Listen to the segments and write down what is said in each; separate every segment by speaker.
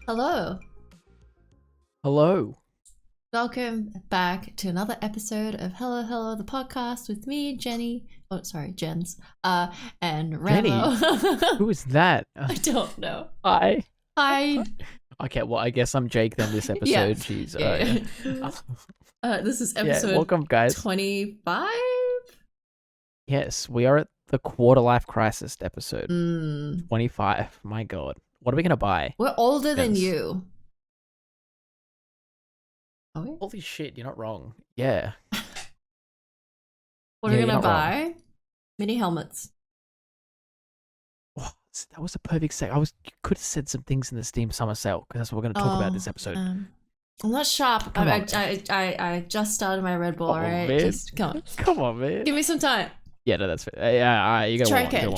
Speaker 1: Hello.
Speaker 2: Hello.
Speaker 1: Welcome back to another episode of Hello Hello the podcast with me, Jenny. Oh, sorry, Jenz. And Raammo.
Speaker 2: Who is that?
Speaker 1: I don't know.
Speaker 2: Hi.
Speaker 1: Hi.
Speaker 2: Okay, well, I guess I'm Jake then this episode.
Speaker 1: Yeah.
Speaker 2: Jeez.
Speaker 1: This is episode
Speaker 2: welcome, guys.
Speaker 1: 25?
Speaker 2: Yes, we are at the quarter life crisis episode. 25. My God. What are we going to buy?
Speaker 1: We're older than you. Are we?
Speaker 2: Holy shit, you're not wrong. Yeah.
Speaker 1: What are we going to buy? Mini helmets.
Speaker 2: Oh, that was a perfect seg. You could have said some things in the Steam summer sale because that's what we're going to talk about this episode.
Speaker 1: I'm not sharp. I just started my Red Bull, alright? Just come on.
Speaker 2: Come on, man.
Speaker 1: Give me some time.
Speaker 2: Yeah, no, that's fair. Yeah, you got
Speaker 1: Try again.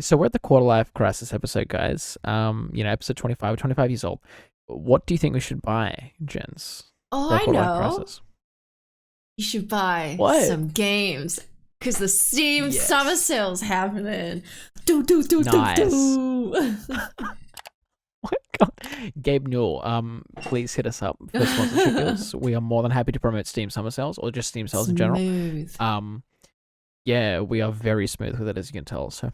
Speaker 2: So we're at the quarter life crisis episode, guys. Episode 25. We're 25 years old. What do you think we should buy, Jenz?
Speaker 1: Oh, I know. You should buy some games because the Steam summer sale's happening.
Speaker 2: Nice. Oh my God. Gabe Newell, please hit us up for sponsorship deals. We are more than happy to promote Steam summer sales or just Steam sales in general. Yeah, we are very smooth with it, as you can tell. So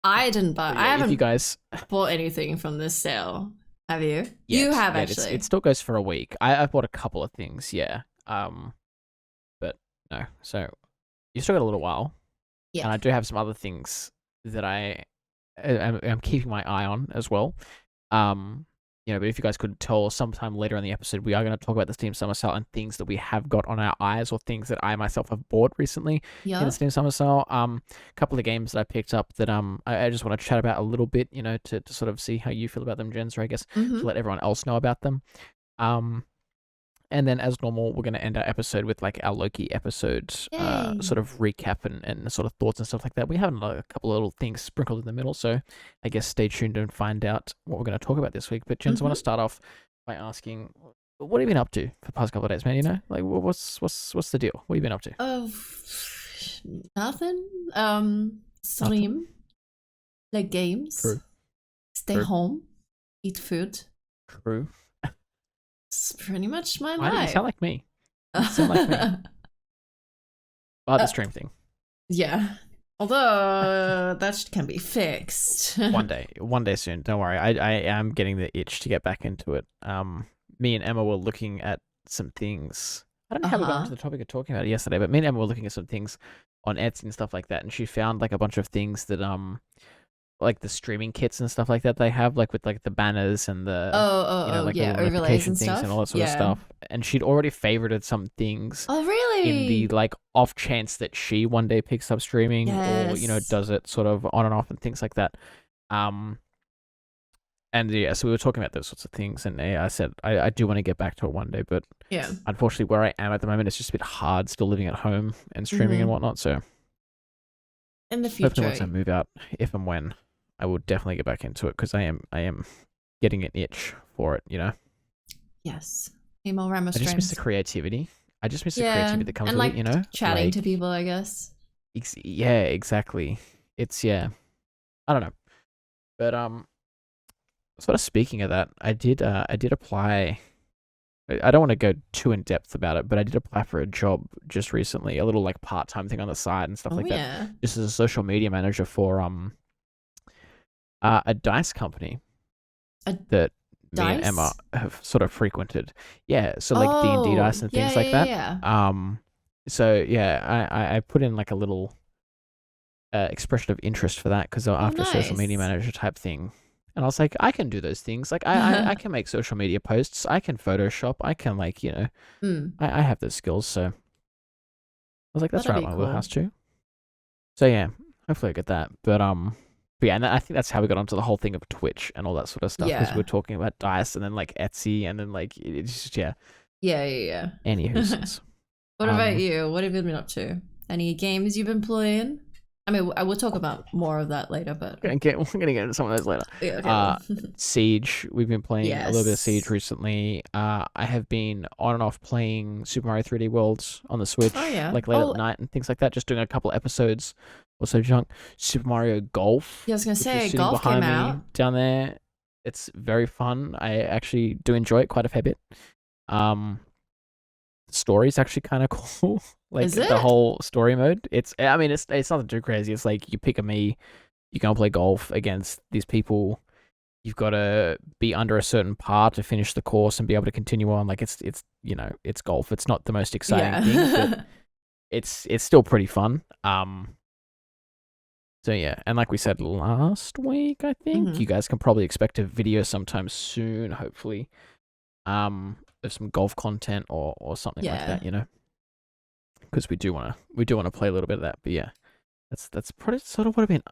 Speaker 1: I didn't buy. I haven't
Speaker 2: you guys
Speaker 1: bought anything from this sale. Have you? You have actually.
Speaker 2: It still goes for a week. I've bought a couple of things, yeah. But no. So you still got a little while. Yeah. And I do have some other things that I'm keeping my eye on as well. But if you guys could tell sometime later in the episode, we are going to talk about the Steam Summer Sale and things that we have got on our eyes or things that I myself have bought recently in the Steam Summer Sale. A couple of games that I picked up that I just want to chat about a little bit, to sort of see how you feel about them, Jenz, or I guess to let everyone else know about them. And then, as normal, we're going to end our episode with like our Loki episode sort of recap and sort of thoughts and stuff like that. We have a couple of little things sprinkled in the middle, so I guess stay tuned and find out what we're going to talk about this week. But Jenz, I want to start off by asking, what have you been up to for the past couple of days, man? Like, what's the deal? What have you been up to?
Speaker 1: Nothing. Stream, play games,
Speaker 2: True.
Speaker 1: Stay home, eat food.
Speaker 2: True.
Speaker 1: It's pretty much my
Speaker 2: Why
Speaker 1: life.
Speaker 2: do you sound like me? You sound like me. The stream thing.
Speaker 1: Yeah. Although that can be fixed.
Speaker 2: One day soon. Don't worry. I am getting the itch to get back into it. Me and Emma were looking at some things. I don't know how we got into the topic of talking about it yesterday, but me and Emma were looking at some things on Etsy and stuff like that, and she found like a bunch of things that like the streaming kits and stuff like that they have, like with like the banners and the
Speaker 1: overlays and
Speaker 2: things
Speaker 1: stuff
Speaker 2: and all that sort of stuff. And she'd already favorited some things.
Speaker 1: Oh, really?
Speaker 2: In the like off chance that she one day picks up streaming or does it sort of on and off and things like that. So we were talking about those sorts of things, and I said I do want to get back to it one day, but unfortunately where I am at the moment it's just a bit hard still living at home and streaming and whatnot. So
Speaker 1: in the future,
Speaker 2: hopefully once I move out, if and when, I will definitely get back into it because I am getting an itch for it,
Speaker 1: Yes. Email Raammo
Speaker 2: I just miss the creativity. I just miss the creativity that comes with it,
Speaker 1: chatting to people, I guess.
Speaker 2: Yeah, exactly. It's I don't know. But sort of speaking of that, I did apply. I don't want to go too in depth about it, but I did apply for a job just recently, a little like part-time thing on the side and stuff like that. Just as a social media manager for a dice company that me and Emma have sort of frequented. Yeah, so like D&D dice and things like that. So I put in like a little expression of interest for that because after a social media manager type thing. And I was like, I can do those things. Like I can make social media posts. I can Photoshop. I can I have those skills. So I was like, that's right up my wheelhouse too. So yeah, hopefully I get that. But yeah, and I think that's how we got onto the whole thing of Twitch and all that sort of stuff because we were talking about dice and then like Etsy and then like it's just
Speaker 1: Yeah.
Speaker 2: Anywho,
Speaker 1: what about you? What have you been up to? Any games you've been playing? I mean, I will talk about more of that later, but
Speaker 2: we're gonna get into some of those later.
Speaker 1: Yeah, okay.
Speaker 2: Siege. We've been playing a little bit of Siege recently. I have been on and off playing Super Mario 3D Worlds on the Switch, like late at night and things like that. Just doing a couple episodes. Also, junk Super Mario Golf.
Speaker 1: Yeah, I was gonna say golf came out
Speaker 2: down there. It's very fun. I actually do enjoy it quite a fair bit. The story's actually kind of cool. Like
Speaker 1: Is it?
Speaker 2: the whole story mode. It's nothing too crazy. It's like you pick a me, you go and play golf against these people. You've got to be under a certain par to finish the course and be able to continue on. Like it's it's golf. It's not the most exciting thing, but it's still pretty fun. So yeah, and like we said last week, I think you guys can probably expect a video sometime soon, hopefully, of some golf content or something like that, because we do want to play a little bit of that. But yeah, that's pretty sort of what I've been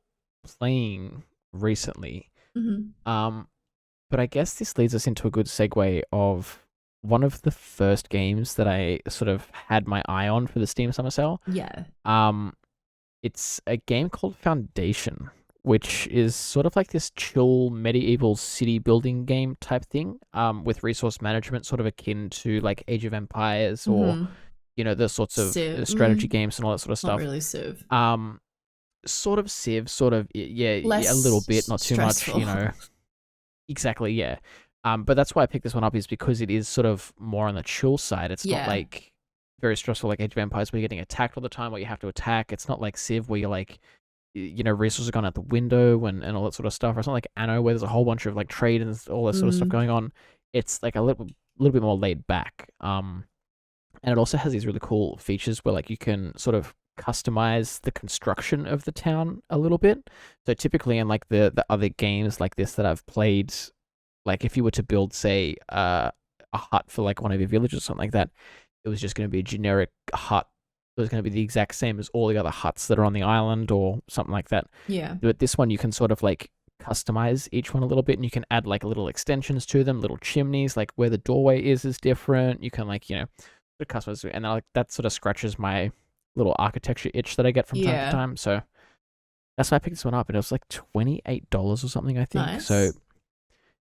Speaker 2: playing recently. But I guess this leads us into a good segue of one of the first games that I sort of had my eye on for the Steam Summer Sale.
Speaker 1: Yeah.
Speaker 2: It's a game called Foundation, which is sort of like this chill medieval city building game type thing, with resource management, sort of akin to like Age of Empires or the sorts of strategy games and all that sort of stuff.
Speaker 1: Not really Civ.
Speaker 2: Sort of Civ, sort of a little bit, not too
Speaker 1: stressful.
Speaker 2: much, Exactly, yeah. But that's why I picked this one up, is because it is sort of more on the chill side. It's not like very stressful like Age of Empires where you're getting attacked all the time, where you have to attack. It's not like Civ where you're like, resources are gone out the window and all that sort of stuff. Or it's not like Anno where there's a whole bunch of like trade and all that sort of stuff going on. It's like a little bit more laid back. And it also has these really cool features where like you can sort of customize the construction of the town a little bit. So typically in like the other games like this that I've played, like if you were to build, say, a hut for like one of your villages or something like that, it was just going to be a generic hut. It was going to be the exact same as all the other huts that are on the island or something like that.
Speaker 1: Yeah.
Speaker 2: But this one you can sort of like customize each one a little bit, and you can add like little extensions to them, little chimneys, like where the doorway is different. You can like, customize it, and like that sort of scratches my little architecture itch that I get from time to time. So that's why I picked this one up, and it was like $28 or something, I think.
Speaker 1: Nice.
Speaker 2: So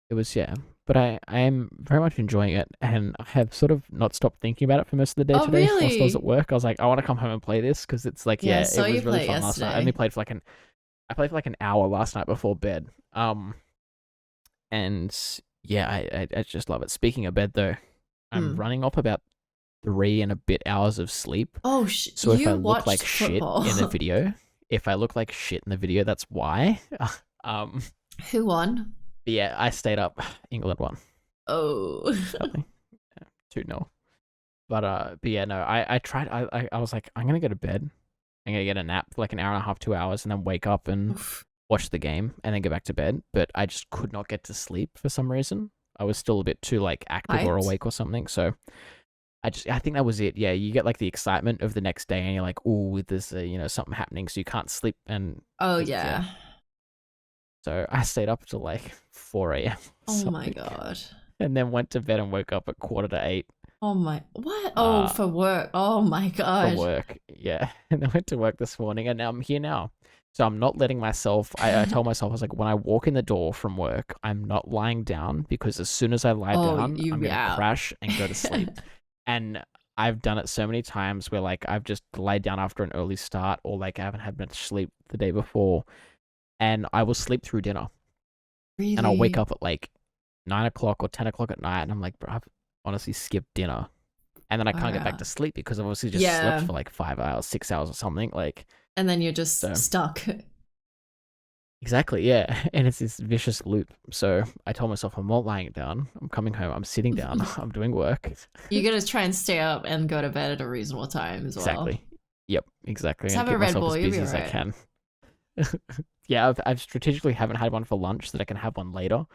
Speaker 2: it was, but I am very much enjoying it, and I have sort of not stopped thinking about it for most of the day today.
Speaker 1: Really?
Speaker 2: Whilst I was at work, I was like, I want to come home and play this because it's like, it was really fun last night. I only played for like an hour last night before bed. And yeah, I just love it. Speaking of bed though, I'm running up about 3 and a bit hours of sleep.
Speaker 1: Oh,
Speaker 2: so if I look like
Speaker 1: football.
Speaker 2: shit in the video, that's why.
Speaker 1: Who won?
Speaker 2: But yeah, I stayed up. England won.
Speaker 1: Oh.
Speaker 2: 2-0. But yeah, no, I tried. I was like, I'm gonna go to bed. I'm gonna get a nap for like an hour and a half, 2 hours, and then wake up and watch the game, and then go back to bed. But I just could not get to sleep for some reason. I was still a bit too like active or awake or something. So I think that was it. Yeah, you get like the excitement of the next day, and you're like, oh, there's something happening, so you can't sleep. And so I stayed up till like 4 a.m.
Speaker 1: Oh my god!
Speaker 2: And then went to bed and woke up at 7:45.
Speaker 1: Oh my, what? Oh, for work. Oh my god.
Speaker 2: For work, yeah. And I went to work this morning, and now I'm here now. So I'm not letting myself. I told myself, I was like, when I walk in the door from work, I'm not lying down, because as soon as I lie down, I'm gonna crash and go to sleep. And I've done it so many times where like I've just laid down after an early start, or like I haven't had much sleep the day before, and I will sleep through dinner.
Speaker 1: Really?
Speaker 2: And I'll wake up at like 9 o'clock or 10 o'clock at night, and I'm like, bro, I've honestly skipped dinner. And then I can't get back to sleep because I've obviously just slept for like 5 hours, 6 hours or something. Like,
Speaker 1: and then you're just stuck.
Speaker 2: Exactly, yeah. And it's this vicious loop. So I told myself, I'm not lying down. I'm coming home. I'm sitting down. I'm doing work.
Speaker 1: You're going to try and stay up and go to bed at a reasonable time as well.
Speaker 2: Exactly. Yep, exactly.
Speaker 1: Just have a Red Bull,
Speaker 2: as busy as I can. Yeah, I've strategically haven't had one for lunch so that I can have one later.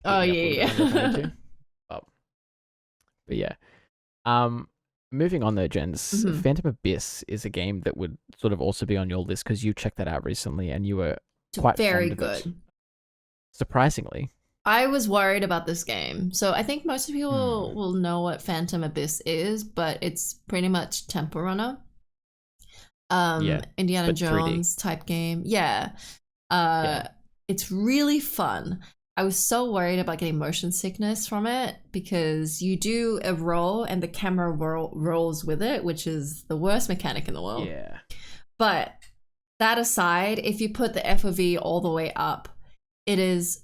Speaker 1: Oh, yeah.
Speaker 2: But yeah. Moving on though, Jenz, Phantom Abyss is a game that would sort of also be on your list because you checked that out recently and you were quite
Speaker 1: very
Speaker 2: fond of
Speaker 1: good.
Speaker 2: It. Surprisingly.
Speaker 1: I was worried about this game. So I think most people will know what Phantom Abyss is, but it's pretty much Temple Runner. Indiana Jones 3D type game. Yeah. It's really fun. I was so worried about getting motion sickness from it because you do a roll and the camera rolls with it, which is the worst mechanic in the world.
Speaker 2: Yeah.
Speaker 1: But that aside, if you put the FOV all the way up, it is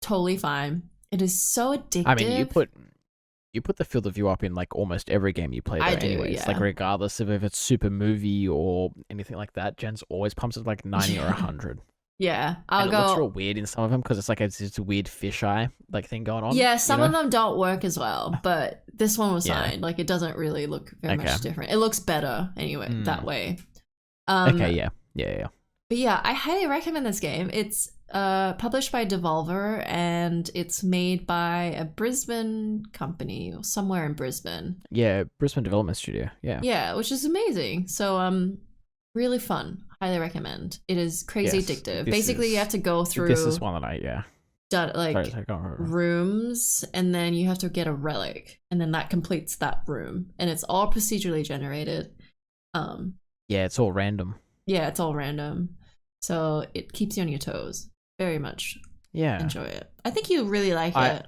Speaker 1: totally fine. It is so addictive.
Speaker 2: I mean, you put the field of view up in like almost every game you play though, anyways.
Speaker 1: Yeah.
Speaker 2: Like regardless of if it's super movie or anything like that, Jen's always pumps it like 90 or 100.
Speaker 1: Yeah,
Speaker 2: It looks real weird in some of them because it's like it's a weird fisheye like thing going on.
Speaker 1: Yeah, some of them don't work as well, but this one was fine. Like it doesn't really look very much different. It looks better anyway that way.
Speaker 2: Okay, yeah.
Speaker 1: But yeah, I highly recommend this game. It's published by Devolver and it's made by a Brisbane company or somewhere in Brisbane.
Speaker 2: Yeah, Brisbane Development Studio. Yeah.
Speaker 1: Yeah, which is amazing. So really fun. Highly recommend. It is crazy addictive. Basically, you have to go through.
Speaker 2: This is one that
Speaker 1: rooms, and then you have to get a relic, and then that completes that room, and it's all procedurally generated.
Speaker 2: Yeah, it's all random.
Speaker 1: Yeah, it's all random, so it keeps you on your toes. Very much.
Speaker 2: Yeah,
Speaker 1: enjoy it. I think you really like it.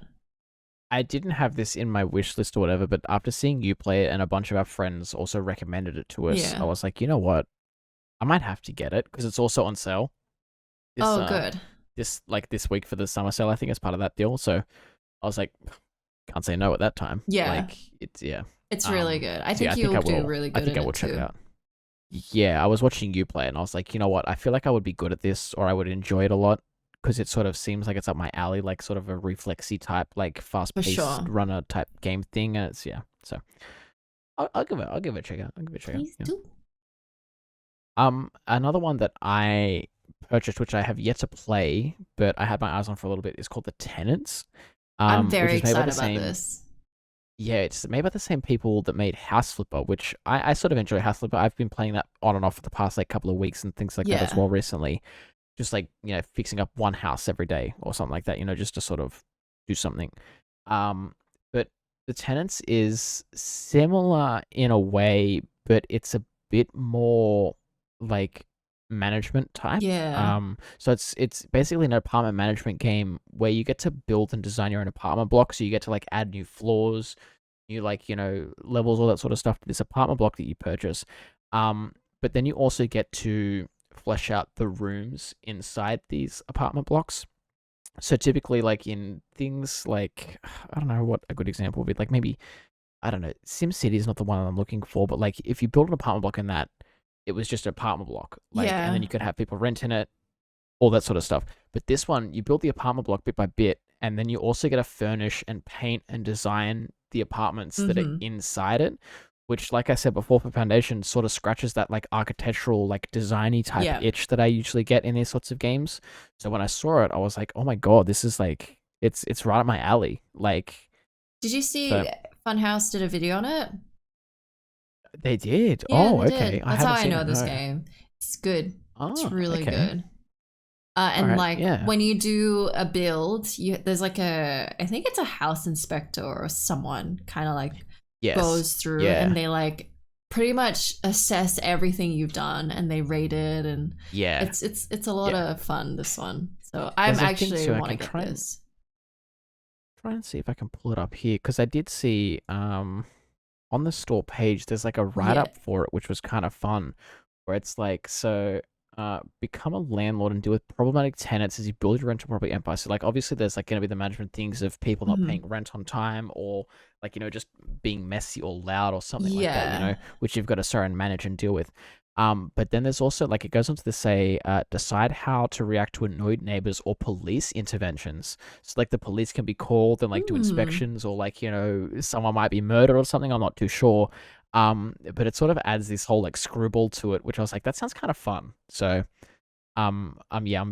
Speaker 2: I didn't have this in my wish list or whatever, but after seeing you play it and a bunch of our friends also recommended it to us, I was like, you know what? I might have to get it because it's also on sale.
Speaker 1: Good.
Speaker 2: This week for the summer sale, I think it's part of that deal. So I was like, can't say no at that time.
Speaker 1: Yeah,
Speaker 2: like
Speaker 1: it's really good. I think you'll do really good. I think I will check it out.
Speaker 2: Yeah, I was watching you play and I was like, you know what? I feel like I would be good at this, or I would enjoy it a lot because it sort of seems like it's up my alley, like sort of a reflexy type, like fast-paced runner type game thing. And it's so I'll give it a check out.
Speaker 1: Please do.
Speaker 2: Another one that I purchased, which I have yet to play, but I had my eyes on for a little bit, is called The Tenants.
Speaker 1: I'm very excited about this.
Speaker 2: Yeah, it's made by the same people that made House Flipper, which I sort of enjoy House Flipper. I've been playing that on and off for the past like couple of weeks and things like that as well recently. Just like, fixing up one house every day or something like that, just to sort of do something. But The Tenants is similar in a way, but it's a bit more like management type. So it's basically an apartment management game where you get to build and design your own apartment block. So you get to like add new floors, new levels, all that sort of stuff to this apartment block that you purchase. But then you also get to flesh out the rooms inside these apartment blocks. So typically, like in things like, I don't know what a good example would be, like maybe, I don't know, SimCity is not the one I'm looking for, but like if you build an apartment block in that, it was just an apartment block, and then you could have people rent in it, all that sort of stuff. But this one, you build the apartment block bit by bit, and then you also get to furnish and paint and design the apartments that are inside it, which, like I said before, for Foundation, sort of scratches that like architectural, like designy type itch that I usually get in these sorts of games. So when I saw it, I was like, oh my god, this is like it's right up my alley. Like,
Speaker 1: did you see Funhouse did a video on it?
Speaker 2: They did.
Speaker 1: Yeah,
Speaker 2: oh,
Speaker 1: they
Speaker 2: okay.
Speaker 1: did. That's how I know this game. It's good. It's really good. And when you do a build, there's like I think it's a house inspector or someone kind of like goes through and they like pretty much assess everything you've done and they rate it, and it's a lot of fun, this one. So I'm actually want to get this.
Speaker 2: Try and see if I can pull it up here, because I did see on the store page, there's like a write-up for it, which was kind of fun, where it's like, become a landlord and deal with problematic tenants as you build your rental property empire. So like, obviously there's like going to be the management things of people not paying rent on time, or like, just being messy or loud or something like that, which you've got to start and manage and deal with. But then there's also like, it goes on to say, decide how to react to annoyed neighbors or police interventions. So like the police can be called and like do inspections, or like, someone might be murdered or something. I'm not too sure. But it sort of adds this whole like screwball to it, which I was like, that sounds kind of fun. So, I'm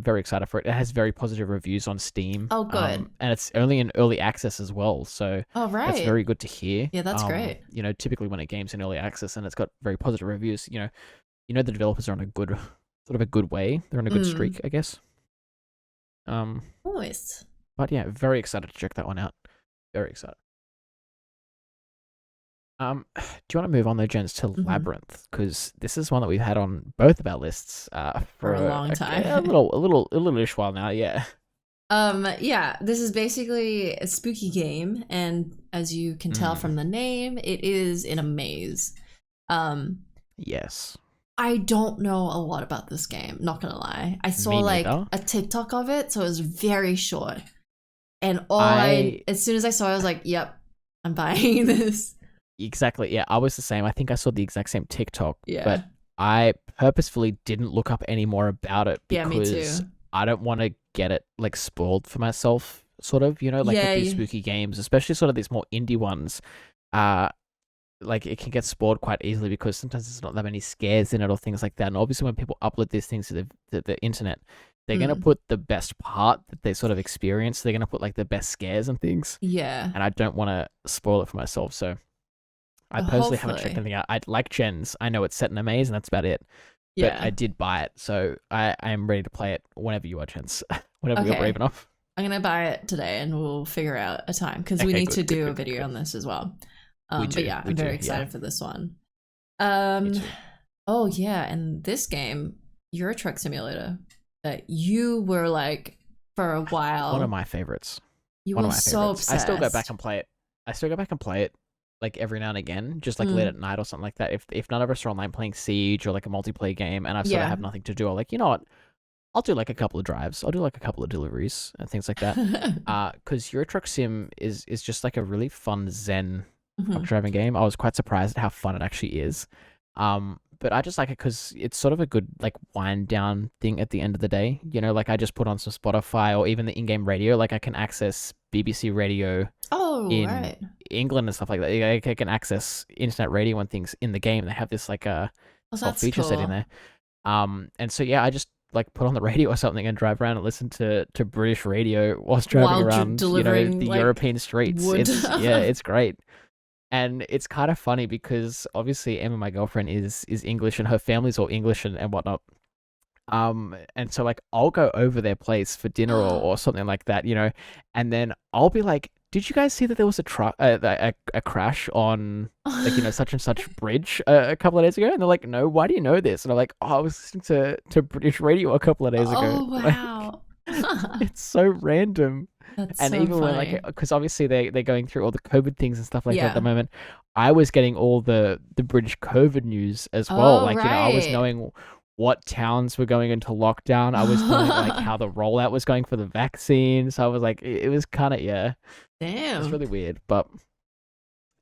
Speaker 2: very excited for it. It has very positive reviews on Steam.
Speaker 1: Oh, good.
Speaker 2: And it's only in early access as well. So that's very good to hear.
Speaker 1: Yeah, that's great.
Speaker 2: Typically when a game's in early access and it's got very positive reviews, the developers are on a good, sort of a good way. They're on a good streak, I guess.
Speaker 1: Nice.
Speaker 2: But yeah, very excited to check that one out. Very excited. Do you want to move on though, Jenz, to Labyrinth? Because this is one that we've had on both of our lists for
Speaker 1: a long time,
Speaker 2: a little-ish while now. Yeah.
Speaker 1: This is basically a spooky game, and as you can tell from the name, it is in a maze.
Speaker 2: Yes.
Speaker 1: I don't know a lot about this game, not gonna lie. I saw like a TikTok of it, so it was very short. And as soon as I saw it, I was like, yep, I'm buying this.
Speaker 2: Exactly. Yeah, I was the same. I think I saw the exact same TikTok.
Speaker 1: Yeah.
Speaker 2: But I purposefully didn't look up any more about it because
Speaker 1: me too.
Speaker 2: I don't want to get it like spoiled for myself, sort of, like with these spooky games, especially sort of these more indie ones. Like it can get spoiled quite easily because sometimes there's not that many scares in it or things like that. And obviously when people upload these things to the internet, they're going to put the best part that they sort of experience. They're going to put like the best scares and things.
Speaker 1: Yeah.
Speaker 2: And I don't want to spoil it for myself. So I personally haven't checked anything out. I like Jenz. I know it's set in a maze and that's about it. But I did buy it. So I am ready to play it whenever you are, Jenz. Whenever you're brave enough.
Speaker 1: I'm going to buy it today and we'll figure out a time because we need to do a video on this as well. But yeah, I'm very excited for this one. Oh yeah, and this game, Euro Truck Simulator, that you were like for a while.
Speaker 2: One of my favorites.
Speaker 1: You were so obsessed.
Speaker 2: I still go back and play it. Like every now and again, just like late at night or something like that. If none of us are online playing Siege or like a multiplayer game, and I sort of have nothing to do, I'm like, you know what? I'll do like a couple of drives. I'll do like a couple of deliveries and things like that. Because Euro Truck Sim is just like a really fun zen truck driving game. I was quite surprised at how fun it actually is. But I just like it because it's sort of a good like wind down thing at the end of the day. Like I just put on some Spotify or even the in-game radio. Like I can access BBC radio in England and stuff like that. I can access internet radio and things in the game. They have this like a feature set in there. And so yeah, I just like put on the radio or something and drive around and listen to British radio whilst driving around the like, European streets. It's great. And it's kind of funny because obviously Emma, my girlfriend, is English and her family's all English and whatnot. And so like I'll go over their place for dinner or something like that, and then I'll be like, did you guys see that there was a crash on like such and such bridge a couple of days ago? And they're like, no, why do you know this? And I'm like, oh, I was listening to British radio a couple of days ago.
Speaker 1: Oh wow.
Speaker 2: It's so random.
Speaker 1: That's
Speaker 2: and
Speaker 1: so
Speaker 2: even
Speaker 1: funny.
Speaker 2: when like, because obviously they're going through all the COVID things and stuff like that at the moment, I was getting all the British COVID news as well. I was knowing what towns were going into lockdown. I was knowing like how the rollout was going for the vaccine. So I was like, it was kind of
Speaker 1: damn,
Speaker 2: it's really weird, but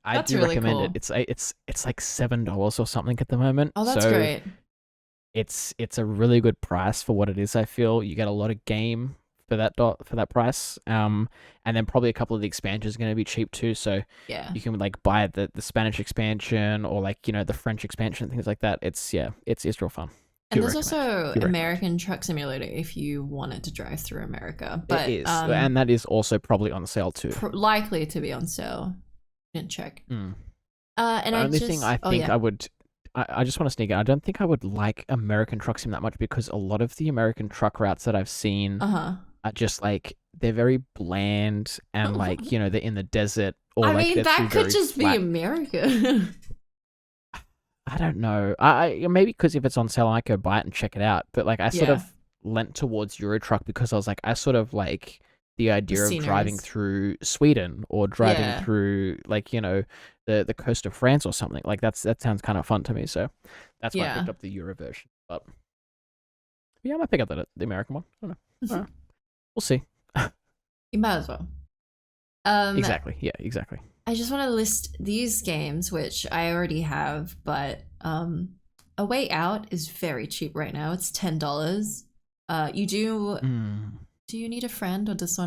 Speaker 2: I do really recommend it. It's like $7 or something at the moment.
Speaker 1: Oh, that's great.
Speaker 2: It's a really good price for what it is. I feel you get a lot of game for that price, and then probably a couple of the expansions are going to be cheap too. So you can like buy the Spanish expansion or like the French expansion, things like that. It's real fun.
Speaker 1: And there's also American Truck Simulator if you wanted to drive through America. But
Speaker 2: it is, and that is also probably on sale too.
Speaker 1: Likely to be on sale. Didn't check.
Speaker 2: And
Speaker 1: the
Speaker 2: only thing I think I would. I just want to sneak in. I don't think I would like American Truck Sim that much because a lot of the American truck routes that I've seen are just like they're very bland and like they're in the desert or
Speaker 1: I
Speaker 2: like
Speaker 1: mean that could just be America.
Speaker 2: I don't know. I maybe because if it's on sale, I might go buy it and check it out. But like I sort of lent towards Euro Truck because I was like I sort of like the idea of driving through Sweden or driving through like the coast of France or something like that sounds kind of fun to me, so that's why I picked up the Euro version. But yeah, I might pick up the American one. I don't know. We'll see.
Speaker 1: You might as well.
Speaker 2: Exactly. Yeah, exactly.
Speaker 1: I just want to list these games which I already have, but A Way Out is very cheap right now. It's $10. Do you need a friend, or does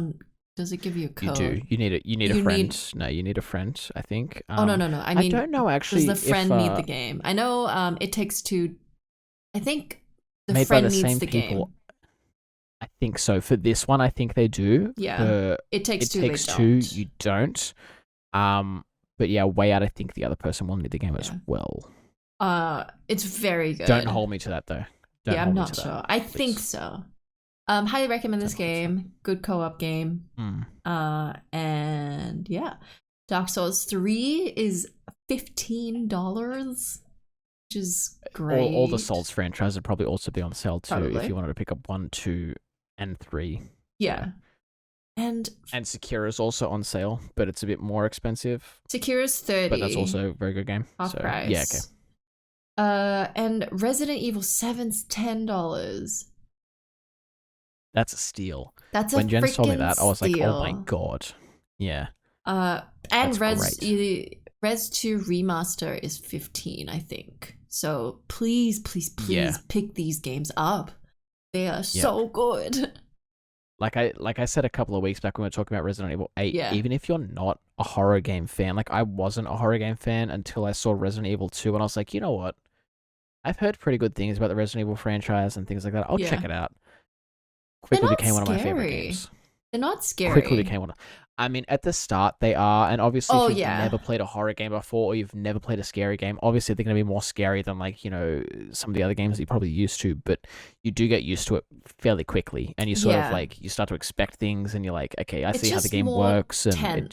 Speaker 1: it give you a code?
Speaker 2: You do. You need a friend. No, you need a friend, I think.
Speaker 1: No. I mean,
Speaker 2: I don't know actually.
Speaker 1: Does the friend need the game? I know It Takes Two. I think the
Speaker 2: made
Speaker 1: friend
Speaker 2: by the
Speaker 1: needs
Speaker 2: same
Speaker 1: the
Speaker 2: people.
Speaker 1: game.
Speaker 2: I think so. For this one, I think they do.
Speaker 1: Yeah. It Takes Two.
Speaker 2: You don't. But yeah, Way Out. I think the other person will need the game as well.
Speaker 1: It's very good.
Speaker 2: Don't hold me to that though.
Speaker 1: I'm not sure. I think so. Highly recommend this game. Good co-op game. And yeah, Dark Souls 3 is $15, which is great.
Speaker 2: All the Souls franchise would probably also be on sale too
Speaker 1: Probably.
Speaker 2: if you wanted to pick up 1, 2, and 3.
Speaker 1: Yeah. And
Speaker 2: Sekira's also on sale, but it's a bit more expensive.
Speaker 1: Sekira's $30.
Speaker 2: But that's also a very good game.
Speaker 1: Half price.
Speaker 2: Yeah, okay.
Speaker 1: And Resident Evil 7's $10.
Speaker 2: That's a steal.
Speaker 1: That's a
Speaker 2: when Jenz told me
Speaker 1: freaking
Speaker 2: that, I was like, oh my
Speaker 1: steal.
Speaker 2: god. Yeah.
Speaker 1: And
Speaker 2: That's
Speaker 1: Res 2 remaster is 15, I think. So please pick these games up. They are so good.
Speaker 2: Like I said a couple of weeks back when we were talking about Resident Evil 8, even if you're not a horror game fan, like I wasn't a horror game fan until I saw Resident Evil 2, and I was like, you know what? I've heard pretty good things about the Resident Evil franchise and things like that. I'll check it out. Quickly became one of my favorite games.
Speaker 1: They're not scary.
Speaker 2: Quickly became one of... I mean, at the start they are, and obviously if you've never played a horror game before or you've never played a scary game, obviously they're going to be more scary than like, you know, some of the other games that you're probably used to, but you do get used to it fairly quickly, and you sort of like, you start to expect things and you're like, okay, I see how the game works, and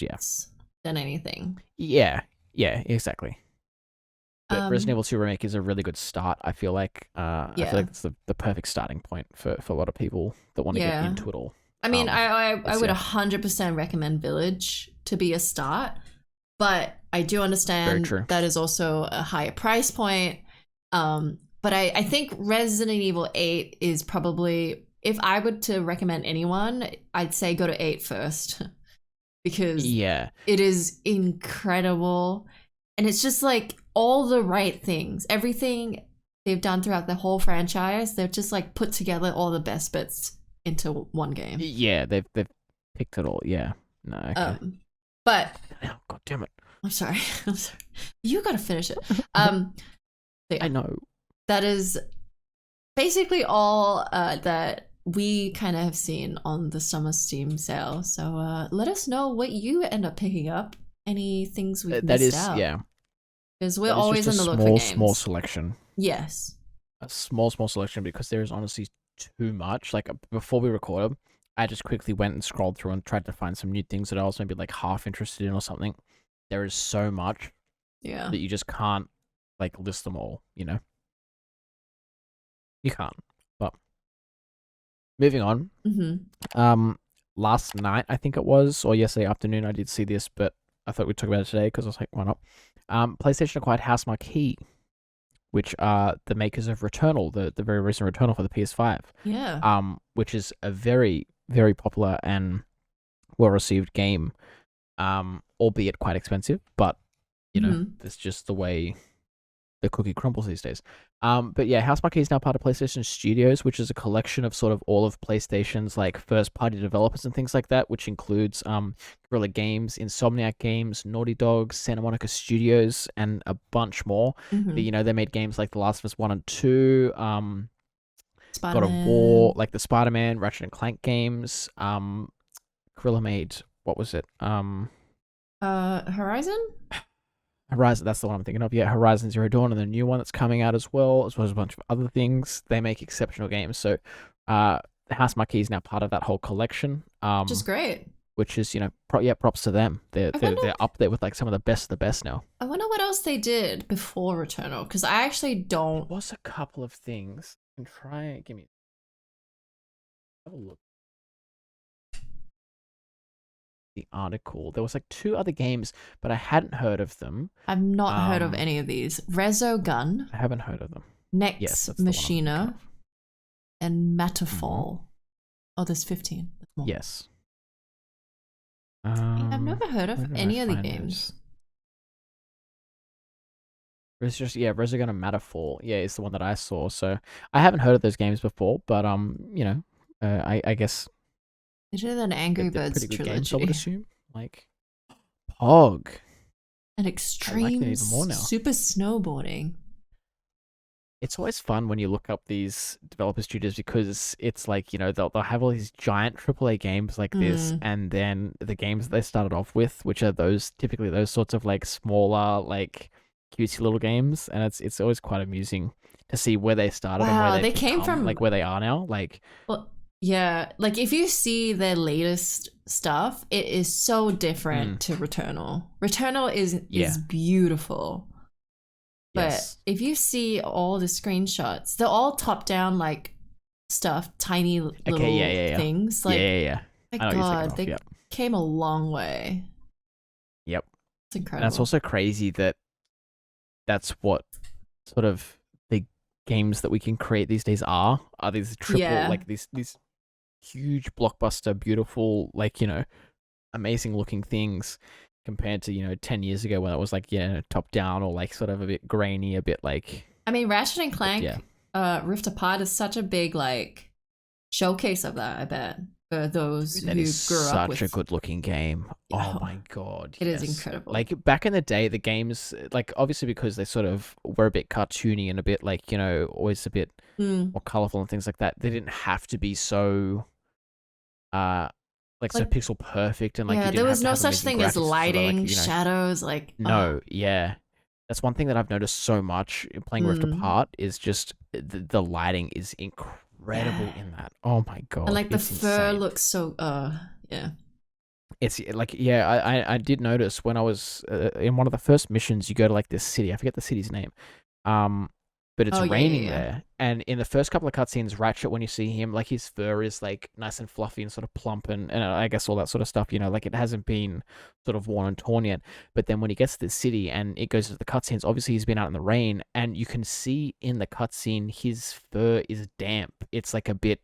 Speaker 1: than anything.
Speaker 2: Yeah, exactly. But Resident Evil 2 Remake is a really good start. I feel like I feel like it's the perfect starting point for a lot of people that want to get into it all.
Speaker 1: I mean, I would 100% recommend Village to be a start, but I do understand that is also a higher price point. But I think Resident Evil 8 is probably, if I were to recommend anyone, I'd say go to 8 first because it is incredible. And it's just like all the right things, everything they've done throughout the whole franchise, they've just like put together all the best bits into one game.
Speaker 2: Yeah, they've picked it all. Yeah, no. Okay.
Speaker 1: But
Speaker 2: God damn it!
Speaker 1: I'm sorry. You gotta finish it.
Speaker 2: I know.
Speaker 1: That is basically all that we kind of have seen on the summer Steam sale. So let us know what you end up picking up. Any things we've missed out.
Speaker 2: Yeah.
Speaker 1: Because we're always in the look for games.
Speaker 2: Small selection.
Speaker 1: Yes.
Speaker 2: A small selection, because there is honestly too much. Like before we recorded, I just quickly went and scrolled through and tried to find some new things that I was maybe like half interested in or something. There is so much that you just can't like list them all, you know? You can't. But moving on. Last night, I think it was, or yesterday afternoon, I did see this, but I thought we'd talk about it today because I was like, why not? PlayStation acquired Housemarque, which are the makers of Returnal, the very recent Returnal for the PS5.
Speaker 1: Yeah.
Speaker 2: Which is a very, very popular and well-received game, albeit quite expensive, but, you know, that's just the way the cookie crumbles these days. But yeah, Housemarque is now part of PlayStation Studios, which is a collection of sort of all of PlayStation's like first-party developers and things like that, which includes Guerrilla Games, Insomniac Games, Naughty Dog, Santa Monica Studios, and a bunch more. But, you know, they made games like The Last of Us 1 and 2, God of War, like the Spider-Man, Ratchet and Clank games. Guerrilla made, what was it?
Speaker 1: Horizon,
Speaker 2: that's the one I'm thinking of. Yeah, Horizon Zero Dawn, and the new one that's coming out as well as a bunch of other things. They make exceptional games. So Housemarque is now part of that whole collection.
Speaker 1: Which is great.
Speaker 2: Which is, you know, props to them. They're up there with like some of the best now.
Speaker 1: I wonder what else they did before Returnal, because I actually don't.
Speaker 2: There was a couple of things. And have a look. The article. There was like 2 other games, but I hadn't heard of them.
Speaker 1: I've not heard of any of these. Resogun.
Speaker 2: I haven't heard of them.
Speaker 1: Next Machina. And Matterfall. Oh, there's 15. That's more.
Speaker 2: Yes.
Speaker 1: I've never heard of any of the games.
Speaker 2: It's just, Resogun and Matterfall. Yeah, it's the one that I saw. So I haven't heard of those games before, but you know, I guess
Speaker 1: Better than Angry Birds trilogy.
Speaker 2: Games, I would assume. Like Pog.
Speaker 1: And extreme super snowboarding.
Speaker 2: It's always fun when you look up these developer studios, because it's like, you know, they'll have all these giant AAA games like this, and then the games they started off with, which are typically those sorts of like smaller, like cutesy little games, and it's always quite amusing to see where they started and where they came from, like where they are now. Like,
Speaker 1: well, yeah, like if you see their latest stuff, it is so different to Returnal. Returnal is beautiful. But if you see all the screenshots, they're all top-down like stuff, tiny little things. Like, my God, they came a long way.
Speaker 2: Yep,
Speaker 1: it's incredible.
Speaker 2: And it's also crazy that that's what sort of the games that we can create these days are these triple like these huge blockbuster, beautiful, like, amazing looking things compared to 10 years ago when it was like top down or like sort of a bit grainy, a bit like.
Speaker 1: I mean, Ratchet and Clank Rift Apart is such a big like showcase of that. I bet for those who grew up with.
Speaker 2: Such a good looking game. Oh my god,
Speaker 1: it is incredible.
Speaker 2: Like back in the day, the games, like obviously because they sort of were a bit cartoony and a bit like always a bit more colorful and things like that. They didn't have to be so like so pixel perfect and like
Speaker 1: there was no such thing as lighting, shadows, like
Speaker 2: that's one thing that I've noticed so much in playing Rift Apart is just the lighting is incredible in that. Oh my god.
Speaker 1: And like the fur looks so
Speaker 2: it's like I did notice when I was in one of the first missions, you go to like this city, I forget the city's name, but it's raining there, and in the first couple of cutscenes, Ratchet, when you see him, like his fur is like nice and fluffy and sort of plump and I guess all that sort of stuff, like it hasn't been sort of worn and torn yet. But then when he gets to the city and it goes to the cutscenes, obviously he's been out in the rain, and you can see in the cutscene his fur is damp. It's like a bit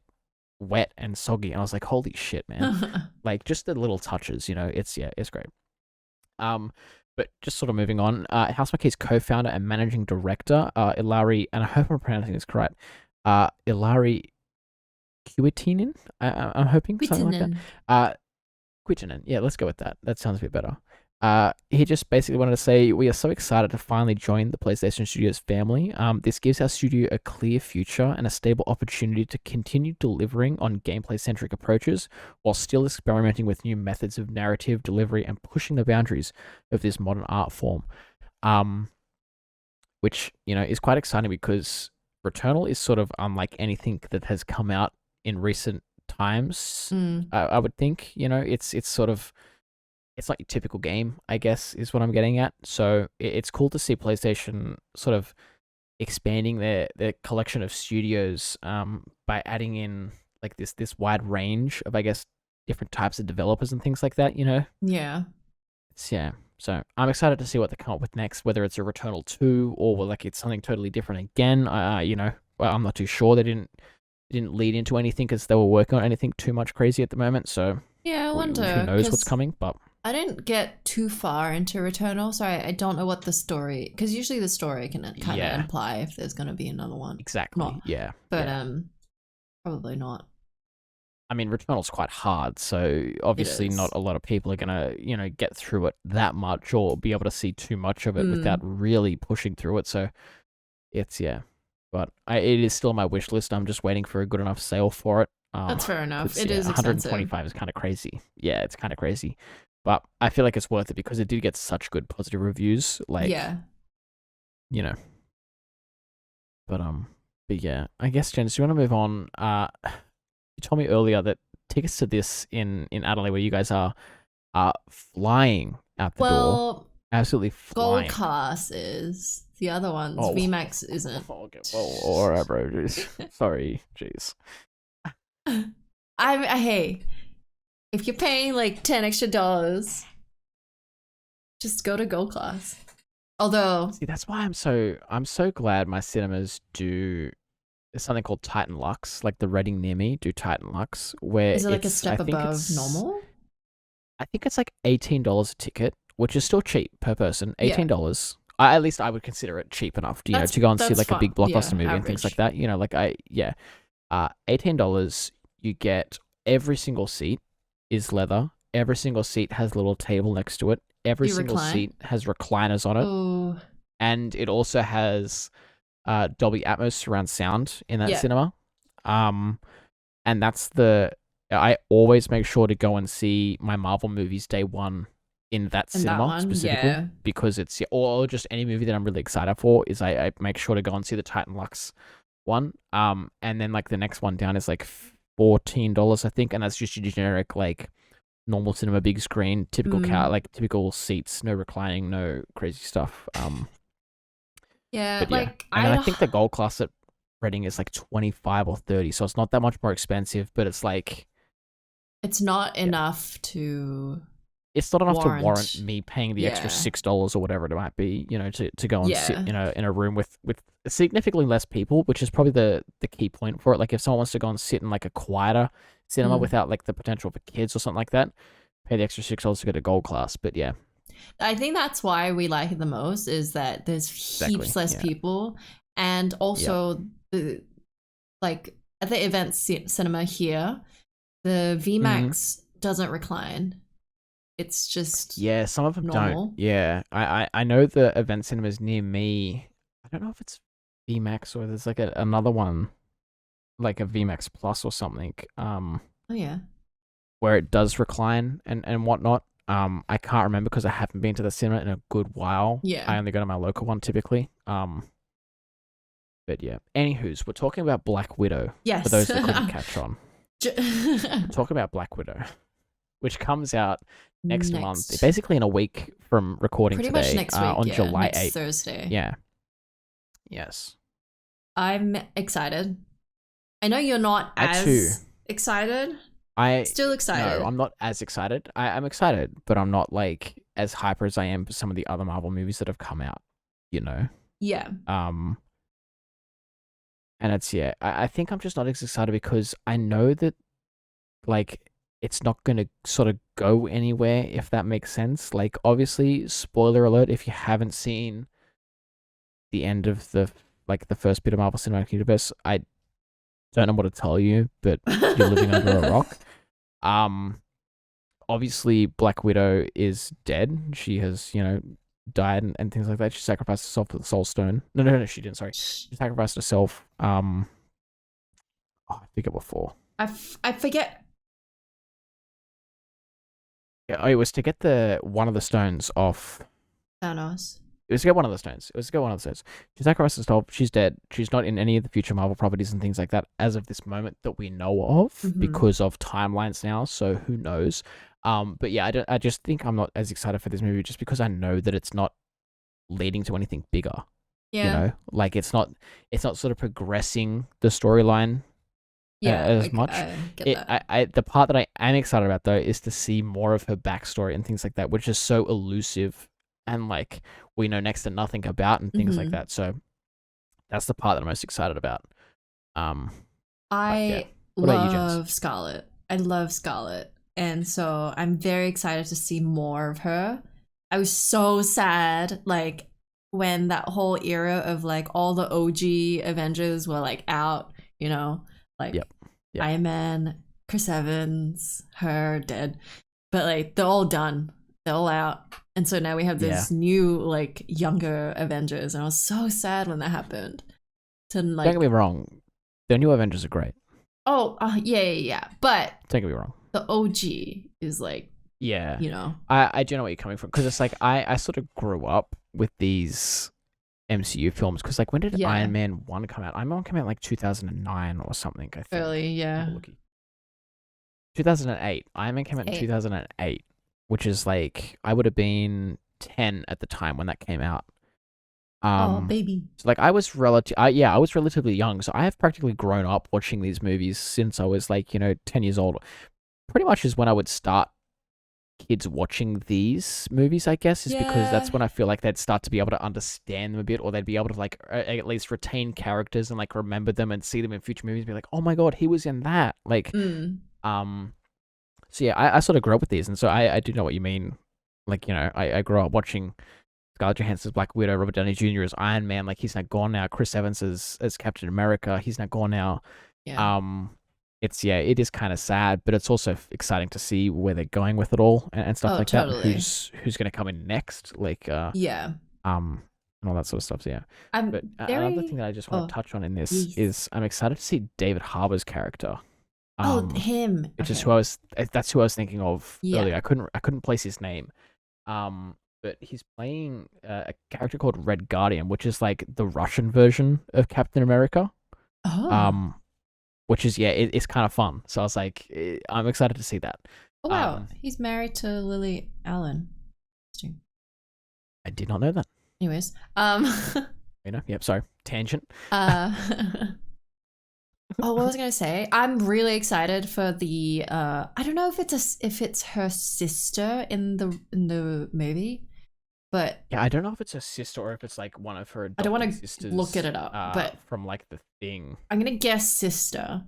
Speaker 2: wet and soggy, and I was like, holy shit, man. Like just the little touches, it's great. But just sort of moving on, Housemarque's co-founder and managing director, Ilari, and I hope I'm pronouncing this correct, Ilari Kuitinen, I'm hoping, something like that. Kuitinen, yeah, let's go with that. That sounds a bit better. He just basically wanted to say, we are so excited to finally join the PlayStation Studios family. This gives our studio a clear future and a stable opportunity to continue delivering on gameplay-centric approaches while still experimenting with new methods of narrative delivery and pushing the boundaries of this modern art form. Which, is quite exciting because Returnal is sort of unlike anything that has come out in recent times, I would think. It's sort of... It's not your typical game, I guess, is what I'm getting at. So it's cool to see PlayStation sort of expanding their collection of studios by adding in like this wide range of, I guess, different types of developers and things like that,
Speaker 1: Yeah.
Speaker 2: So I'm excited to see what they come up with next, whether it's a Returnal 2 or like it's something totally different again. Well, I'm not too sure. They didn't lead into anything because they were working on anything too much crazy at the moment. So
Speaker 1: yeah, I wonder.
Speaker 2: Who knows what's coming, but...
Speaker 1: I didn't get too far into Returnal, so I don't know what the story... Because usually the story can kind of imply if there's going to be another one.
Speaker 2: Exactly, yeah.
Speaker 1: But probably not.
Speaker 2: I mean, Returnal's quite hard, so obviously not a lot of people are going to, get through it that much or be able to see too much of it without really pushing through it. So it's, But it is still on my wish list. I'm just waiting for a good enough sale for it.
Speaker 1: That's fair enough. It is expensive.
Speaker 2: 125 is kind of crazy. Yeah, it's kind of crazy. But I feel like it's worth it because it did get such good positive reviews. Like, But yeah, I guess, Jenz, do you want to move on? You told me earlier that tickets to this in Adelaide, where you guys are flying out the door. Absolutely flying.
Speaker 1: Gold Class is. The other ones, VMAX isn't.
Speaker 2: All right, bro. Jeez. Sorry, jeez.
Speaker 1: Hey, if you're paying like $10 extra, just go to Gold Class. Although,
Speaker 2: see, that's why I'm so glad my cinemas do. There's something called Titan Lux, like the Reading near me do Titan Lux, where
Speaker 1: is it like a step above normal?
Speaker 2: I think it's like $18 a ticket, which is still cheap per person. $18. At least I would consider it cheap enough, to go and see like a big blockbuster movie and things like that. $18. You get every single seat is leather. Every single seat has a little table next to it. Every single seat has recliners on it.
Speaker 1: Ooh.
Speaker 2: And it also has Dolby Atmos surround sound in that cinema. And that's I always make sure to go and see my Marvel movies day one in that cinema specifically because it's or just any movie that I'm really excited for is I make sure to go and see the Titan Lux one. And then like the next one down is like $14, I think, and that's just your generic like normal cinema big screen, typical typical seats, no reclining, no crazy stuff.
Speaker 1: I
Speaker 2: think the Gold Class at Reading is like 25 or 30, so it's not that much more expensive, but it's like
Speaker 1: it's not enough to.
Speaker 2: It's not enough to warrant me paying the extra $6 or whatever it might be, to go and sit in a room with significantly less people, which is probably the key point for it. Like if someone wants to go and sit in like a quieter cinema without like the potential for kids or something like that, pay the extra $6 to go to gold class. But yeah,
Speaker 1: I think that's why we like it the most, is that there's heaps less people, and also the like at the event cinema here, the VMAX doesn't recline. It's just
Speaker 2: some of them
Speaker 1: normal.
Speaker 2: don't. Yeah, I know the event cinemas near me. I don't know if it's VMAX or there's like another one, like a VMAX Plus or something.
Speaker 1: Oh yeah.
Speaker 2: Where it does recline and whatnot. I can't remember because I haven't been to the cinema in a good while.
Speaker 1: Yeah.
Speaker 2: I only go to my local one typically. But yeah. Anywho's, we're talking about Black Widow.
Speaker 1: Yes.
Speaker 2: For those that couldn't catch on. We're talking about Black Widow, which comes out next month. Basically in a week from recording
Speaker 1: pretty
Speaker 2: today.
Speaker 1: Much next week,
Speaker 2: on July 8th.
Speaker 1: Thursday.
Speaker 2: Yeah. Yes.
Speaker 1: I'm excited. I know you're not as excited. Still excited.
Speaker 2: No, I'm not as excited. I'm excited, but I'm not like as hyper as I am for some of the other Marvel movies that have come out, you know?
Speaker 1: Yeah.
Speaker 2: And it's, I think I'm just not as excited because I know that, like, it's not going to sort of go anywhere, if that makes sense. Like, obviously, spoiler alert, if you haven't seen the end of the first bit of Marvel Cinematic Universe, I don't know what to tell you, but you're living under a rock. Obviously, Black Widow is dead. She has, died and things like that. She sacrificed herself for the Soul Stone. No, she didn't. Sorry, she sacrificed herself. I forget what for.
Speaker 1: I forget.
Speaker 2: Yeah, it was to get one of the stones off
Speaker 1: Thanos.
Speaker 2: It was to get one of the stones. She sacrificed herself. She's dead. She's not in any of the future Marvel properties and things like that as of this moment that we know of because of timelines now. So who knows? But yeah, I just think I'm not as excited for this movie just because I know that it's not leading to anything bigger.
Speaker 1: Yeah.
Speaker 2: Like it's not sort of progressing the storyline as much. The part that I am excited about though is to see more of her backstory and things like that, which is so elusive and like we know next to nothing about and things like that. So that's the part that I'm most excited about.
Speaker 1: I love Scarlet. I love Scarlet. And so I'm very excited to see more of her. I was so sad, like, when that whole era of, like, all the OG Avengers were, like, out, like, Iron Man, Chris Evans, her, dead. But, like, they're all done. They're all out. And so now we have this new, like, younger Avengers. And I was so sad when that happened.
Speaker 2: Don't get me wrong. The new Avengers are great.
Speaker 1: Oh, yeah. But
Speaker 2: don't get me wrong.
Speaker 1: The OG is like,
Speaker 2: I do know where you're coming from because it's like I sort of grew up with these MCU films because like when did Iron Man 1 come out? Iron Man 1 came out like 2009 or something, I think.
Speaker 1: Early, yeah.
Speaker 2: 2008. Iron Man came out in 2008, which is like I would have been 10 at the time when that came out.
Speaker 1: Oh, baby.
Speaker 2: So like I was relatively young, so I have practically grown up watching these movies since I was like, 10 years old. Pretty much is when I would start kids watching these movies, I guess, is because that's when I feel like they'd start to be able to understand them a bit, or they'd be able to like at least retain characters and like remember them and see them in future movies and be like, oh my god, he was in that. Like, so yeah, I sort of grew up with these, and so I do know what you mean. Like, I grew up watching Scarlett Johansson's Black Widow, Robert Downey Jr. as Iron Man, like he's not gone now. Chris Evans as Captain America, he's not gone now.
Speaker 1: Yeah.
Speaker 2: It is kind of sad, but it's also exciting to see where they're going with it all and stuff like that. Who's going to come in next? Like, and all that sort of stuff. So yeah. Another thing that I just want to touch on in this is I'm excited to see David Harbour's character.
Speaker 1: Him.
Speaker 2: That's who I was thinking of earlier. I couldn't place his name. But he's playing a character called Red Guardian, which is like the Russian version of Captain America.
Speaker 1: Oh.
Speaker 2: Which is it's kind of fun. So I was like, I'm excited to see that.
Speaker 1: Oh wow, he's married to Lily Allen.
Speaker 2: I did not know that.
Speaker 1: Anyways,
Speaker 2: Yep. Sorry, tangent.
Speaker 1: What was I gonna say? I'm really excited for the. I don't know if it's her sister in the movie, but
Speaker 2: yeah, I don't know if it's her sister or if it's like one of her.
Speaker 1: I don't want to look it up, but
Speaker 2: from like the Thing,
Speaker 1: I'm gonna guess sister.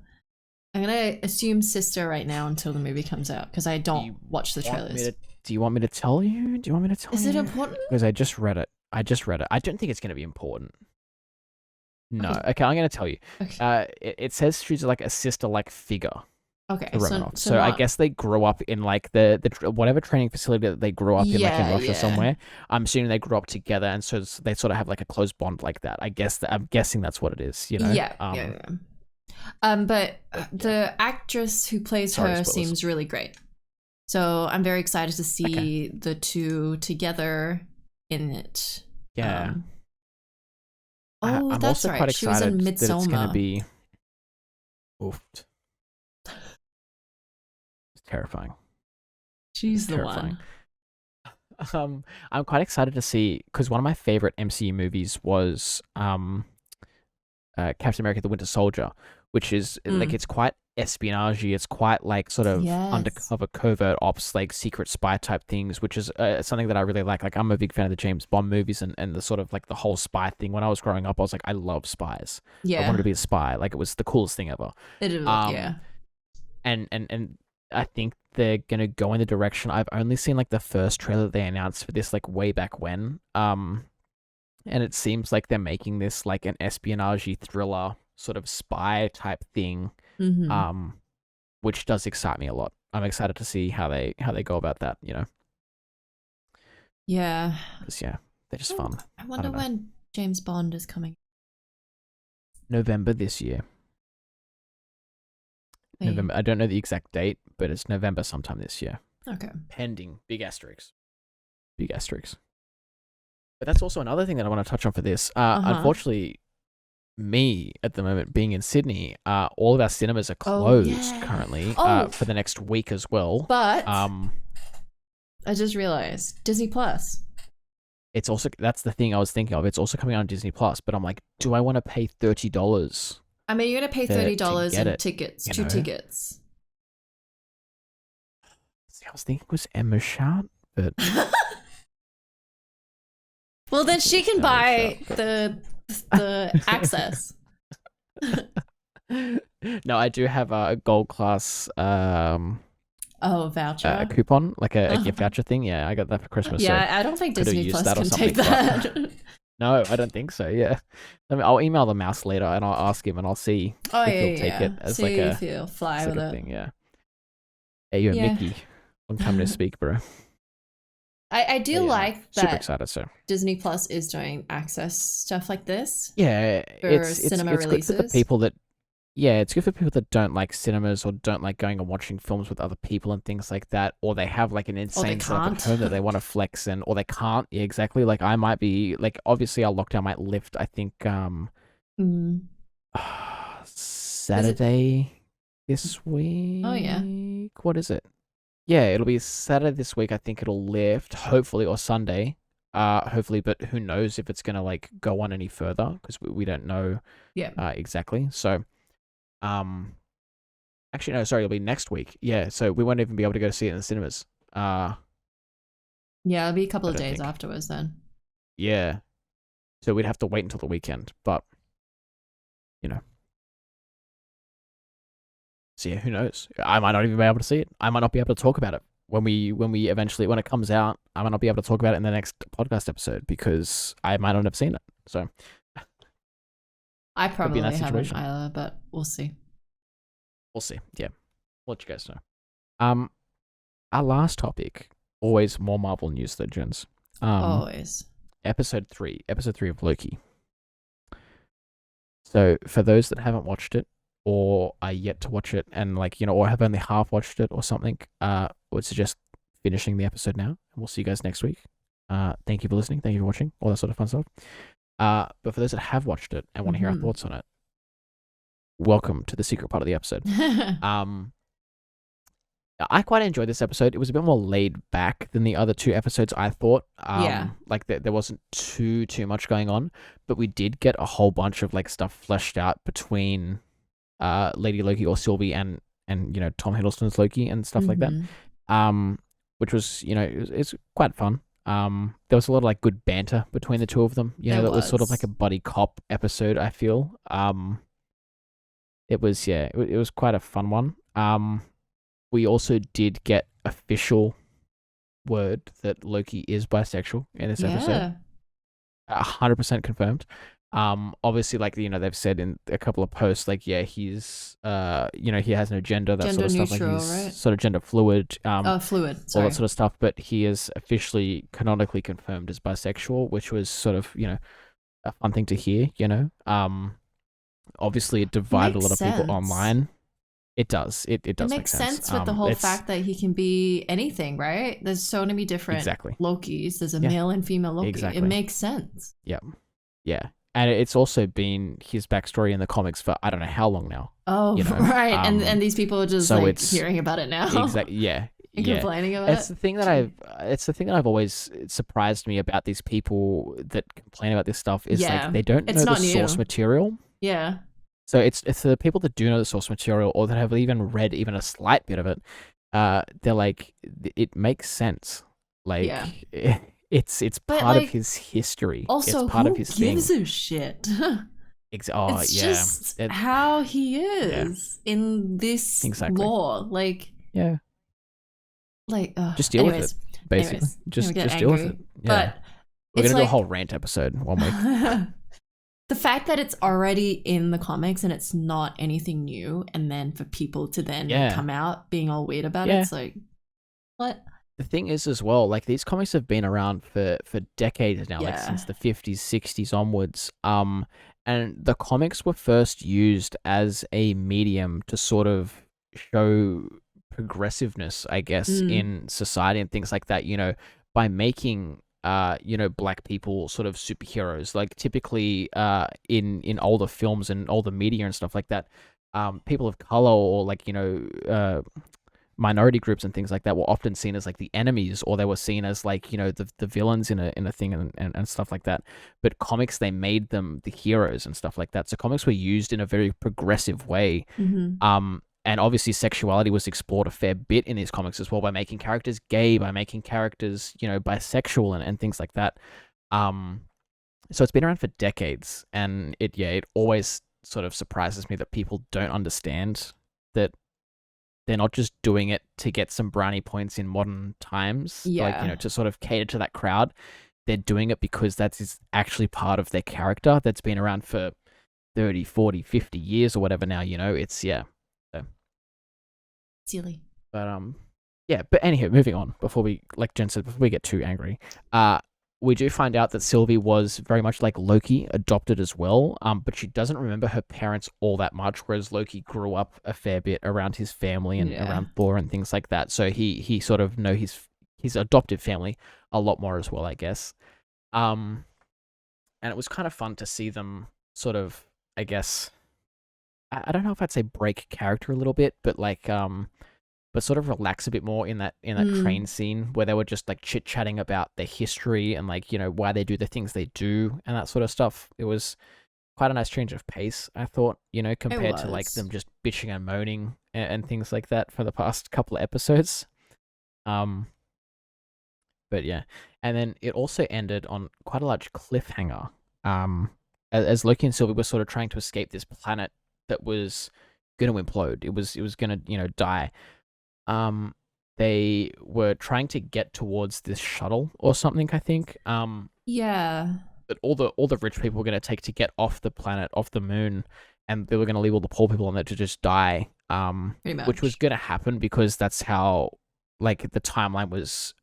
Speaker 1: I'm gonna assume sister right now until the movie comes out because I don't watch the trailers.
Speaker 2: Do you want me to tell you? Do you want me to tell you?
Speaker 1: Is it important?
Speaker 2: Because I just read it. I don't think it's going to be important. No. Okay, I'm going to tell you. Okay. It says she's like a sister-like figure.
Speaker 1: Okay.
Speaker 2: So I guess they grew up in like the whatever training facility that they grew up in, like in Russia somewhere. I'm assuming they grew up together, and so they sort of have like a close bond like that. I'm guessing that's what it is. You know.
Speaker 1: Yeah. But the actress who plays her seems really great. So I'm very excited to see the two together in it.
Speaker 2: Yeah.
Speaker 1: I'm that's
Speaker 2: also
Speaker 1: right.
Speaker 2: Quite excited
Speaker 1: she was in Midsommar.
Speaker 2: That it's going to be. Oof. It's terrifying.
Speaker 1: She's the one.
Speaker 2: I'm quite excited to see because one of my favorite MCU movies was Captain America: The Winter Soldier, which is like it's quite espionage-y. It's quite like sort of undercover covert ops, like secret spy type things, which is something that I really like. Like I'm a big fan of the James Bond movies and the sort of like the whole spy thing. When I was growing up, I was like, I love spies. I wanted to be a spy. Like it was the coolest thing ever.
Speaker 1: It is, yeah.
Speaker 2: And I think they're gonna go in the direction. I've only seen like the first trailer they announced for this like way back when. And it seems like they're making this like an espionage-y thriller sort of spy type thing. Which does excite me a lot. I'm excited to see how they go about that, you know.
Speaker 1: Yeah.
Speaker 2: Because they're just fun.
Speaker 1: I wonder when James Bond is coming.
Speaker 2: November this year. November. I don't know the exact date, but it's November sometime this year.
Speaker 1: Okay.
Speaker 2: Pending big asterisks. Big asterisks. But that's also another thing that I want to touch on for this. Unfortunately, me at the moment being in Sydney, all of our cinemas are closed currently for the next week as well.
Speaker 1: But I just realized Disney Plus.
Speaker 2: It's also that's the thing I was thinking of. It's also coming out on Disney Plus, but I'm like, do I want to pay $30?
Speaker 1: I mean, you're gonna pay $30 in tickets, two tickets.
Speaker 2: See, I was thinking it was Emma Shout, but
Speaker 1: well, then she can buy the access.
Speaker 2: No, I do have a gold class
Speaker 1: voucher,
Speaker 2: a coupon, like a gift voucher thing. Yeah, I got that for Christmas.
Speaker 1: Yeah, so I don't think Disney Plus can take that.
Speaker 2: No, I don't think so. Yeah, I'll email the mouse later and I'll ask him and I'll see if he'll take it as like a
Speaker 1: he'll fly with it.
Speaker 2: Thing. Yeah. Hey, you're Mickey. Long time no speak, bro.
Speaker 1: I do like that.
Speaker 2: Super excited, so
Speaker 1: Disney Plus is doing access stuff like this.
Speaker 2: Yeah, it's
Speaker 1: cinema releases.
Speaker 2: Good for the people that. Yeah, it's good for people that don't like cinemas or don't like going and watching films with other people and things like that, or they have like an insane setup at home that they want to flex in, or they can't. Yeah, exactly. Like I might be like, obviously our lockdown might lift. I think Saturday this week.
Speaker 1: Oh yeah.
Speaker 2: What is it? Yeah, it'll be Saturday this week. I think it'll lift, hopefully, or Sunday. Hopefully, but who knows if it's gonna like go on any further because we don't know.
Speaker 1: Yeah.
Speaker 2: Exactly. So. Actually, no, sorry, it'll be next week. Yeah, so we won't even be able to go see it in the cinemas.
Speaker 1: Yeah, it'll be a couple of days afterwards then.
Speaker 2: Yeah. So we'd have to wait until the weekend, but, you know. So yeah, who knows? I might not even be able to see it. I might not be able to talk about it when it comes out. I might not be able to talk about it in the next podcast episode because I might not have seen it. So.
Speaker 1: I probably haven't either, but we'll see.
Speaker 2: We'll see. Yeah. We'll let you guys know. Our last topic, always more Marvel news though, Jenz.
Speaker 1: Always.
Speaker 2: Episode 3 of Loki. So for those that haven't watched it or are yet to watch it and or have only half watched it or something, I would suggest finishing the episode now and we'll see you guys next week. Thank you for listening. Thank you for watching. All that sort of fun stuff. But for those that have watched it and want to hear our thoughts on it, welcome to the secret part of the episode. I quite enjoyed this episode. It was a bit more laid back than the other two episodes, I thought. Like there wasn't too much going on, but we did get a whole bunch of like stuff fleshed out between Lady Loki or Sylvie and Tom Hiddleston's Loki and stuff like that. Which was it's quite fun. There was a lot of like good banter between the two of them. That was sort of like a buddy cop episode, I feel. it was it was quite a fun one. We also did get official word that Loki is bisexual in this episode. 100% confirmed. Obviously, like, you know, they've said in a couple of posts, like, yeah, he's you know, he has no gender, that
Speaker 1: gender
Speaker 2: sort of
Speaker 1: neutral,
Speaker 2: stuff, like, he's
Speaker 1: right?
Speaker 2: sort of gender fluid,
Speaker 1: Fluid,
Speaker 2: all that sort of stuff, but he is officially canonically confirmed as bisexual, which was sort of, you know, a fun thing to hear, you know. Obviously it divided a lot of people online. It does. It does
Speaker 1: make sense with the whole fact that he can be anything, right? There's so many different Lokis. There's a male and female Loki. Exactly. It makes sense.
Speaker 2: Yeah. Yeah. And it's also been his backstory in the comics for I don't know how long now.
Speaker 1: Oh, you know? Right. And these people are just so like hearing about it now.
Speaker 2: Exactly. Yeah.
Speaker 1: And complaining about it.
Speaker 2: It's the thing that I've always surprised me about these people that complain about this stuff is like they don't know the source material.
Speaker 1: Yeah.
Speaker 2: So it's the people that do know the source material or that have even read even a slight bit of it. They're like, it makes sense. Like it's part of his history.
Speaker 1: Also,
Speaker 2: it's part
Speaker 1: who
Speaker 2: of his
Speaker 1: gives
Speaker 2: thing.
Speaker 1: a shit?
Speaker 2: It's
Speaker 1: just how he is in this lore. Like
Speaker 2: just deal with it. Basically, just deal with it. Yeah. But we're gonna do a whole rant episode one week.
Speaker 1: The fact that it's already in the comics and it's not anything new, and then for people to then come out being all weird about it, it's like, what?
Speaker 2: The thing is as well, like, these comics have been around for decades now, like since the 50s, 60s onwards. And the comics were first used as a medium to sort of show progressiveness, I guess, in society and things like that, you know, by making you know, black people sort of superheroes. Like typically in older films and older media and stuff like that, people of color or like, you know, minority groups and things like that were often seen as like the enemies, or they were seen as like, you know, the villains in a thing and stuff like that. But comics, they made them the heroes and stuff like that. So comics were used in a very progressive way. And obviously sexuality was explored a fair bit in these comics as well, by making characters gay, by making characters, you know, bisexual and things like that. So it's been around for decades, and it always sort of surprises me that people don't understand that they're not just doing it to get some brownie points in modern times, like, you know, to sort of cater to that crowd. They're doing it because that's actually part of their character that's been around for 30, 40, 50 years or whatever now, you know. It's
Speaker 1: silly.
Speaker 2: But but anyhow, moving on, before we, like Jen said, before we get too angry, we do find out that Sylvie was very much like Loki, adopted as well, but she doesn't remember her parents all that much, whereas Loki grew up a fair bit around his family and around Thor and things like that, so he sort of know his adopted family a lot more as well, I guess. And it was kind of fun to see them sort of, I guess, I don't know if I'd say break character a little bit, but like but sort of relax a bit more in that train scene where they were just like chit-chatting about their history and like, you know, why they do the things they do and that sort of stuff. It was quite a nice change of pace, I thought, you know, compared to like them just bitching and moaning and things like that for the past couple of episodes. But yeah, and then it also ended on quite a large cliffhanger. As Loki and Sylvie were sort of trying to escape this planet that was going to implode. It was going to, you know, die. They were trying to get towards this shuttle or something, I think. That all the rich people were going to take to get off the planet, off the moon, and they were going to leave all the poor people on there to just die. Which was going to happen because that's how, like, the timeline was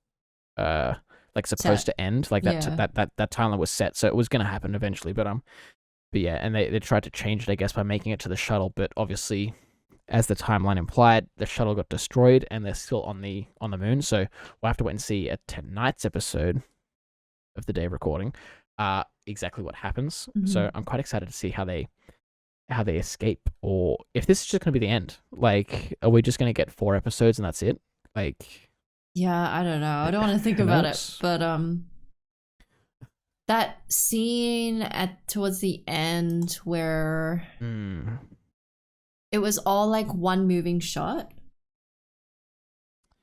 Speaker 2: like supposed to end. Like that timeline was set, so it was going to happen eventually. But yeah, and they tried to change it, I guess, by making it to the shuttle. But obviously, as the timeline implied, the shuttle got destroyed, and they're still on the moon. So we'll have to wait and see at tonight's episode of the day recording, exactly what happens. So I'm quite excited to see how they escape, or if this is just going to be the end. Like, are we just going to get 4 episodes and that's it? Like,
Speaker 1: yeah, I don't know. I don't want to think about it, but that scene towards the end where it was all like one moving shot.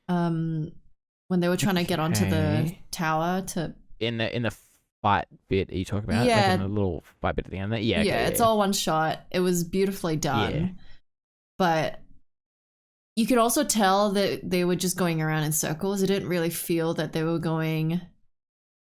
Speaker 1: When they were trying to get onto the tower to
Speaker 2: in the fight bit, are you talking about?
Speaker 1: Yeah,
Speaker 2: like in the little fight bit at the end. There? Yeah,
Speaker 1: it's all one shot. It was beautifully done. but you could also tell that they were just going around in circles. It didn't really feel that they were going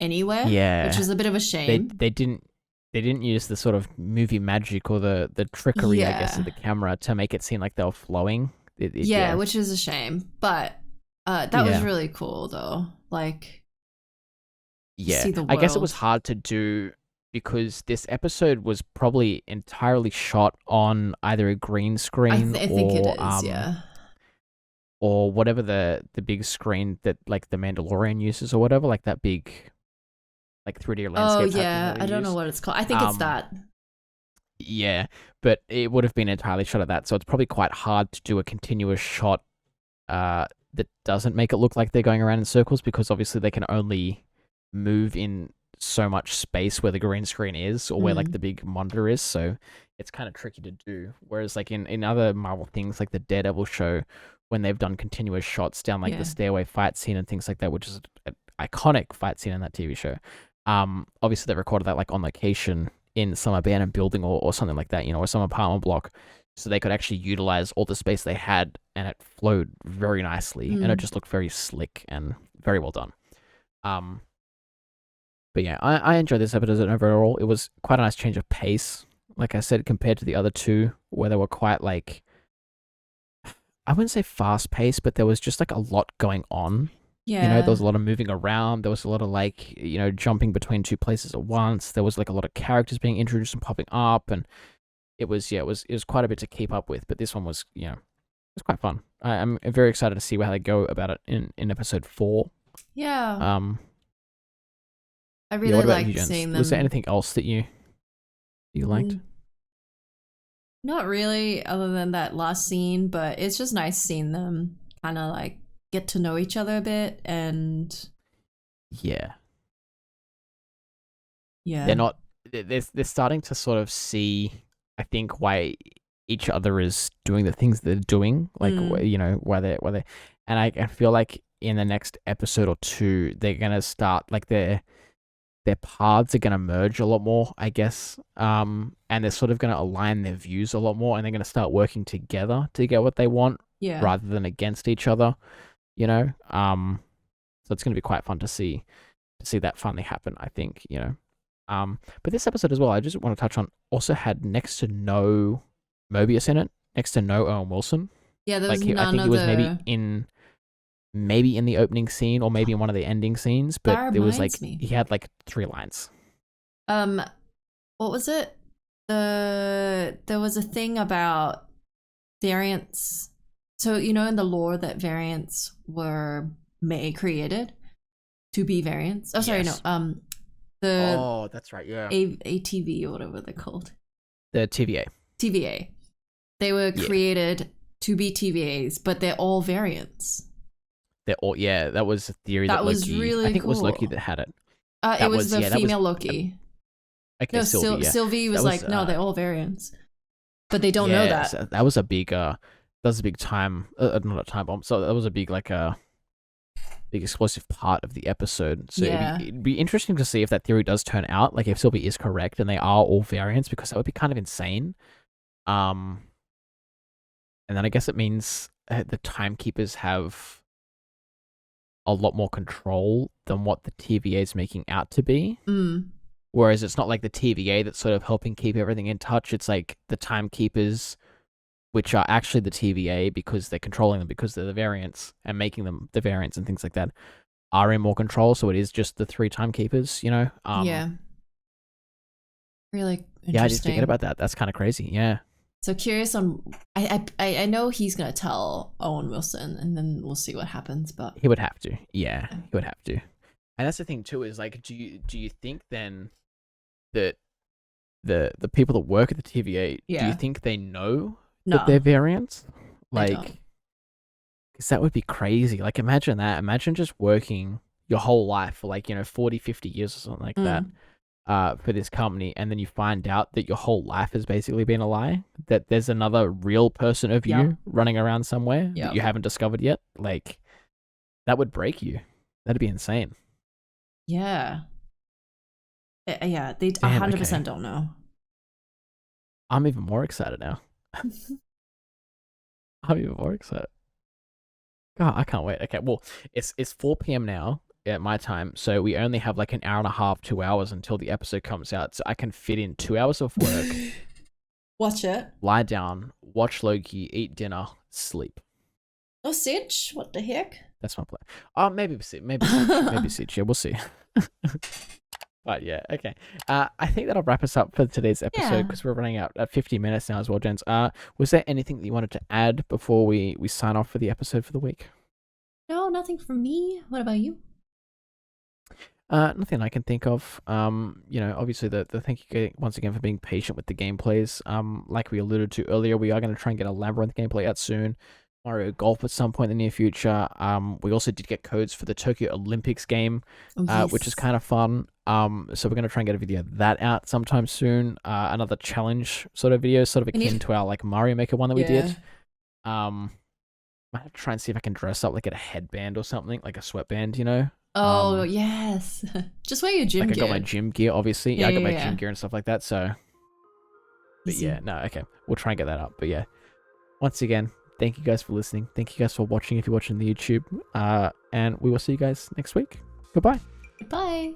Speaker 1: anywhere.
Speaker 2: Yeah,
Speaker 1: which is a bit of a shame.
Speaker 2: They didn't use the sort of movie magic or the trickery, I guess, of the camera to make it seem like they were flowing.
Speaker 1: Yeah, which is a shame. But that was really cool, though. Like, see the world.
Speaker 2: I guess it was hard to do because this episode was probably entirely shot on either a green screen
Speaker 1: I think it is, yeah.
Speaker 2: Or whatever the big screen that like the Mandalorian uses or whatever, like that big like 3D landscape.
Speaker 1: Oh yeah, I don't know what it's called. I think it's that.
Speaker 2: Yeah, but it would have been entirely shot at that, so it's probably quite hard to do a continuous shot that doesn't make it look like they're going around in circles, because obviously they can only move in so much space where the green screen is or where like the big monitor is, so it's kind of tricky to do. Whereas like in other Marvel things like the Daredevil show, when they've done continuous shots down like the stairway fight scene and things like that, which is an iconic fight scene in that TV show, obviously they recorded that like on location in some abandoned building or something like that, or some apartment block, so they could actually utilize all the space they had, and it flowed very nicely and it just looked very slick and very well done. But yeah, I enjoyed this episode overall. It was quite a nice change of pace, like I said, compared to the other two, where they were quite like, I wouldn't say fast paced, but there was just like a lot going on.
Speaker 1: Yeah.
Speaker 2: There was a lot of moving around. There was a lot of like, jumping between two places at once. There was like a lot of characters being introduced and popping up, and it was quite a bit to keep up with. But this one was, it was quite fun. I'm very excited to see how they go about it in episode 4.
Speaker 1: Yeah. I really liked seeing them.
Speaker 2: Was there anything else that you liked?
Speaker 1: Not really, other than that last scene, but it's just nice seeing them kind of like get to know each other a bit, and
Speaker 2: they're not, they're starting to sort of see, I think, why each other is doing the things they're doing, like why they, and I feel like in the next episode or two they're gonna start like their paths are gonna merge a lot more, I guess, and they're sort of gonna align their views a lot more, and they're gonna start working together to get what they want, rather than against each other. So it's going to be quite fun to see that finally happen, I think. But this episode as well, I just want to touch on, also had next to no Mobius in it, next to no Owen Wilson.
Speaker 1: Yeah, there was
Speaker 2: I think he was maybe in the opening scene or maybe in one of the ending scenes, but there was like he had like 3 lines.
Speaker 1: What was it? There was a thing about variants. So, in the lore that variants were created to be variants. Oh, sorry,
Speaker 2: yes.
Speaker 1: No.
Speaker 2: That's right, yeah.
Speaker 1: ATV or whatever they're called.
Speaker 2: The TVA.
Speaker 1: TVA. They were created to be TVAs, but they're all variants.
Speaker 2: They're all, that was a theory that
Speaker 1: was
Speaker 2: Loki,
Speaker 1: really
Speaker 2: I think
Speaker 1: cool.
Speaker 2: it was Loki that had it.
Speaker 1: It was the female Loki.
Speaker 2: Okay,
Speaker 1: no, Sylvie was like, no, they're all variants. But they don't know that.
Speaker 2: So that was a big time, not a time bomb. So that was a big big explosive part of the episode. So it'd be interesting to see if that theory does turn out, like if Sylvie is correct and they are all variants, because that would be kind of insane. And then I guess it means the timekeepers have a lot more control than what the TVA is making out to be. Whereas it's not like the TVA that's sort of helping keep everything in touch. It's like the timekeepers, which are actually the TVA because they're controlling them because they're the variants and making them the variants and things like that, are in more control. So it is just the 3 timekeepers,
Speaker 1: Yeah. Really interesting.
Speaker 2: Yeah, I didn't forget about that. That's kind of crazy. Yeah.
Speaker 1: So curious on, I know he's going to tell Owen Wilson, and then we'll see what happens, but
Speaker 2: he would have to. Yeah, he would have to. And that's the thing too, is like, do you think then that the people that work at the TVA, do you think they know that they're variants? Like, because that would be crazy. Like, imagine that. Imagine just working your whole life for like, 40, 50 years or something like that, for this company, and then you find out that your whole life has basically been a lie, that there's another real person of you running around somewhere that you haven't discovered yet. Like, that would break you. That'd be insane.
Speaker 1: Yeah. Yeah, they 100% don't know.
Speaker 2: I'm even more excited now. I'm even more excited. God, I can't wait. Okay, well, it's 4 p.m. now at my time, so we only have like an hour and a half, 2 hours until the episode comes out. So I can fit in 2 hours of work,
Speaker 1: watch it,
Speaker 2: lie down, watch Loki, eat dinner, sleep.
Speaker 1: Oh, Sitch, what the heck?
Speaker 2: That's my plan. Oh, maybe Sitch. Yeah, we'll see. But yeah, okay. I think that'll wrap us up for today's episode because we're running out at 50 minutes now as well, Jenz. Was there anything that you wanted to add before we sign off for the episode for the week?
Speaker 1: No, nothing from me. What about you?
Speaker 2: Nothing I can think of. Obviously the thank you once again for being patient with the gameplays. Like we alluded to earlier, we are going to try and get a Labyrinth gameplay out soon. Mario Golf at some point in the near future. We also did get codes for the Tokyo Olympics game, which is kind of fun. So we're going to try and get a video of that out sometime soon. Another challenge sort of video, sort of akin to our like Mario Maker one that we did. Might have to try and see if I can dress up like get a headband or something, like a sweatband, you know?
Speaker 1: Oh, yes. Just wear your gym gear.
Speaker 2: I got my gym gear, obviously. Yeah, I got my gym gear and stuff like that, so... But yeah, no, okay. We'll try and get that up. But yeah, once again, thank you guys for listening. Thank you guys for watching if you're watching the YouTube. And we will see you guys next week. Goodbye.
Speaker 1: Bye.